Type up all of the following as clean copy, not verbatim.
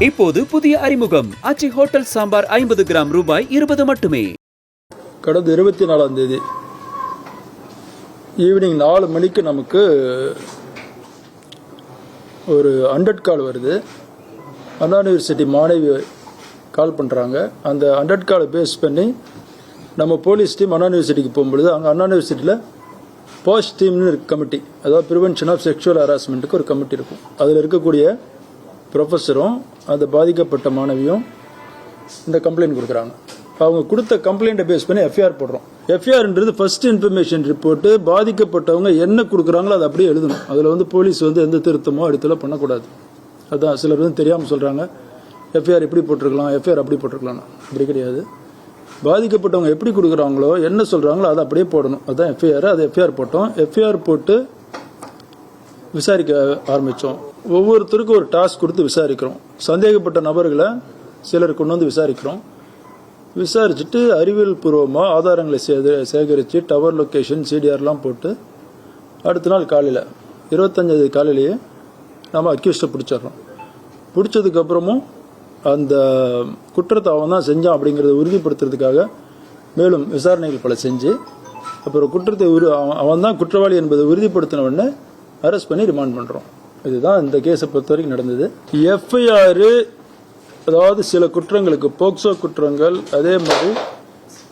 இப்போது புதிய அறிமுகம் ஆச்சி ஹோட்டல் சாம்பார் 50 கிராம் ரூபாய் 20 மட்டுமே. கடந்த 24ஆம் தேதி ஈவினிங் 4 மணிக்கு நமக்கு ஒரு 100 கால் வருது. அண்ணா யூனிவர்சிட்டி மாணவி கால் பண்ணுறாங்க. அந்த 100 காலை பேஸ் பண்ணி நம்ம போலீஸ் டீம் அண்ணா யூனிவர்சிட்டிக்கு போகும்பொழுது அங்கே அண்ணா யூனிவர்சிட்டியில் பாஸ் டீம்னு கமிட்டி, அதாவது ப்ரிவென்ஷன் ஆஃப் செக்ஷுவல் ஹராஸ்மெண்ட்டுக்கு ஒரு கமிட்டி இருக்கும். அதில் இருக்கக்கூடிய ப்ரொஃபஸரும் அந்த பாதிக்கப்பட்ட மாணவியும் இந்த கம்ப்ளைண்ட் கொடுக்குறாங்க. அவங்க கொடுத்த கம்ப்ளைண்ட்டை பேஸ் பண்ணி எஃப்ஐஆர் போடுறோம். எஃப்ஐஆர்ன்றது ஃபர்ஸ்ட் இன்ஃபர்மேஷன் ரிப்போர்ட்டு. பாதிக்கப்பட்டவங்க என்ன கொடுக்குறாங்களோ அதை அப்படியே எழுதணும். அதில் போலீஸ் எந்த திருத்தமோ அடுத்தல பண்ணக்கூடாது. அதான் சிலர் தெரியாமல் சொல்கிறாங்க, எஃப்ஐஆர் எப்படி போட்டிருக்கலாம், எஃப்ஐஆர் அப்படி போட்டிருக்கலாம். அப்படி கிடையாது. பாதிக்கப்பட்டவங்க எப்படி கொடுக்குறாங்களோ என்ன சொல்கிறாங்களோ அதை அப்படியே போடணும். அதுதான் எஃப்ஐஆர். அது எஃப்ஐஆர் போட்டோம். எஃப்ஐஆர் போட்டு விசாரிக்க ஆரம்பித்தோம். ஒவ்வொருத்தருக்கும் ஒரு டாஸ்க் கொடுத்து விசாரிக்கிறோம். சந்தேகப்பட்ட நபர்களை சிலர் கொண்டு வந்து விசாரிக்கிறோம். விசாரிச்சுட்டு அறிவியல் பூர்வமாக ஆதாரங்களை சேகரித்து டவர் லொக்கேஷன் சிடிஆர்லாம் போட்டு அடுத்த நாள் காலையில் 25 காலையிலேயே நம்ம அக்யூஸ்டை பிடிச்சிடுறோம். பிடிச்சதுக்கப்புறமும் அந்த குற்றத்தை அவன் தான் செஞ்சான் அப்படிங்கிறத உறுதிப்படுத்துறதுக்காக மேலும் விசாரணைகள் பல செஞ்சு அப்புறம் குற்றத்தை அவன் தான் குற்றவாளி என்பதை உறுதிப்படுத்தின உடனே அரெஸ்ட் பண்ணி ரிமாண்ட் பண்ணுறோம். இதுதான் இந்த கேஸை பொறுத்த வரைக்கும் நடந்தது. எஃப்ஐஆர், அதாவது சில குற்றங்களுக்கு போக்சோ குற்றங்கள், அதே மாதிரி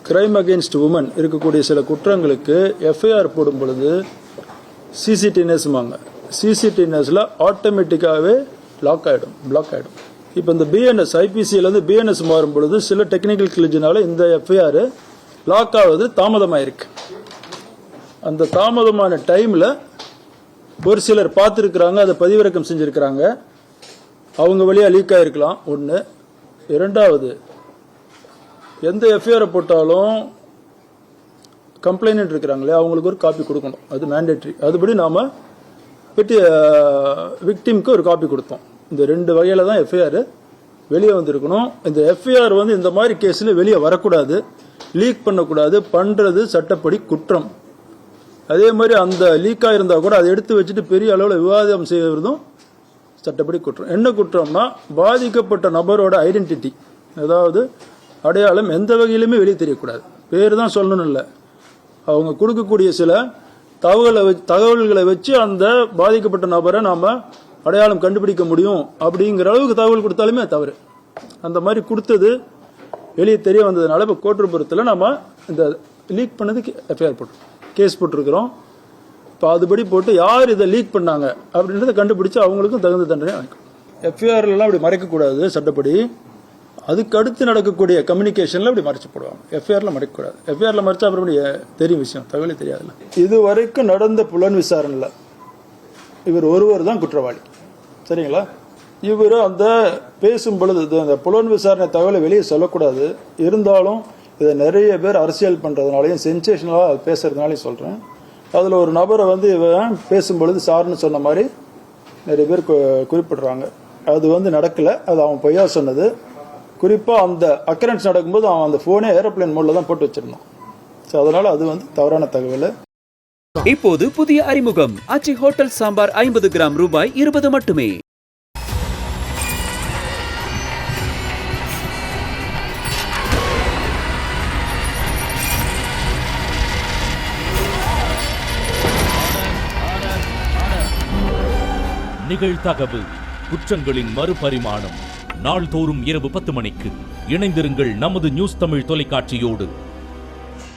கிரைம் அகெயின்ஸ்ட் உமன் இருக்கக்கூடிய சில குற்றங்களுக்கு எஃப்ஐஆர் போடும் பொழுது சிசிடிஎன்எஸ்மாங்க. சிசிடிஎன்எஸ்ல ஆட்டோமேட்டிக்காகவே பிளாக் ஆகிடும். இப்போ இந்த பிஎன்எஸ் ஐபிசியிலேருந்து பிஎன்எஸ் மாறும் பொழுது சில டெக்னிக்கல் கிளிஜினால இந்த எஃப்ஐஆர் லாக் ஆகுது தாமதமாயிருக்கு. அந்த தாமதமான டைமில் ஒரு சிலர் பார்த்துருக்குறாங்க, அதை பதிவிறக்கம் செஞ்சுருக்கிறாங்க. அவங்க வழியாக லீக் ஆகிருக்கலாம். ஒன்று. இரண்டாவது, எந்த எஃப்ஐஆரை போட்டாலும் கம்ப்ளைண்ட் இருக்கிறாங்களே அவங்களுக்கு ஒரு காப்பி கொடுக்கணும். அது மேண்டேட்ரி. அதுபடி நாம் விக்டிம்க்கு ஒரு காப்பி கொடுத்தோம். இந்த 2 வகையில் தான் எஃப்ஐஆர் வெளியே வந்திருக்கணும். இந்த எஃப்ஐஆர் இந்த மாதிரி கேஸில் வெளியே வரக்கூடாது, லீக் பண்ணக்கூடாது. பண்ணுறது சட்டப்படி குற்றம். அதே மாதிரி அந்த லீக் ஆகிருந்தா கூட அதை எடுத்து வச்சுட்டு பெரிய அளவில் விவாதம் செய்வதும் சட்டப்படி குற்றம். என்ன குற்றம்னா, பாதிக்கப்பட்ட நபரோட ஐடென்டிட்டி, அதாவது அடையாளம் எந்த வகையிலுமே வெளியே தெரியக்கூடாது. பேர் தான் சொல்லணும் இல்லை, அவங்க கொடுக்கக்கூடிய சில தகவல்களை வச்சு அந்த பாதிக்கப்பட்ட நபரை நாம் அடையாளம் கண்டுபிடிக்க முடியும் அப்படிங்கிற அளவுக்கு தகவல் கொடுத்தாலுமே தவறு. அந்த மாதிரி கொடுத்தது வெளியே தெரிய வந்ததுனால இப்போ கோட்டூர்புரத்தில் நம்ம இந்த லீக் பண்ணதுக்கு எஃப்ஐஆர் போட்டோம், கேஸ் போட்டிருக்கிறோம். இப்போ அதுபடி போட்டு யார் இதை லீக் பண்ணாங்க அப்படின்றத கண்டுபிடிச்சு அவங்களுக்கும் தகுந்த தண்டனை வாங்கிக்கணும். எஃப்ஐஆர்லாம் அப்படி மறைக்கக்கூடாது சட்டப்படி. அதுக்கு அடுத்து நடக்கக்கூடிய கம்யூனிகேஷன்ல அப்படி மறைச்சு போடுவாங்க. எஃப்ஐஆர்ல மறைக்கக்கூடாது. எஃப்ஐஆர்ல மறைச்சா அப்புறம் தெரியும் விஷயம், தகவலே தெரியாதுல்ல. இது வரைக்கும் நடந்த புலன் விசாரணையில் இவர் ஒருவர் தான் குற்றவாளி. சரிங்களா? இவர் அந்த பேசும் பொழுது அந்த புலன் விசாரணை தகவலை வெளியே சொல்லக்கூடாது. இருந்தாலும் இதை நிறைய பேர் அரசியல் பண்ணுறதுனாலையும் சென்சேஷனலாக பேசுறதுனாலையும் சொல்கிறேன். அதில் ஒரு நபரை இவன் பேசும்பொழுது சார்னு சொன்ன மாதிரி நிறைய பேர் குறிப்பிடுறாங்க. அது நடக்கலை, அது அவன் பொய்யா சொன்னது. குறிப்பாக அந்த அக்கரன்ஸ் நடக்கும்போது அவன் அந்த ஃபோனே ஏரோப்ளேன் மோடில் தான் போட்டு வச்சிருந்தான். ஸோ அதனால் அது தவறான தகவல். இப்போது புதிய அறிமுகம் ஆச்சி ஹோட்டல் சாம்பார் 50 கிராம் ரூபாய் 20 மட்டுமே. நிகழ்தகவு குற்றங்களின் மறுபரிமாணம். நாள்தோறும் இரவு 10 மணிக்கு இணைந்திருங்கள் நமது நியூஸ் தமிழ் தொலைக்காட்சியோடு.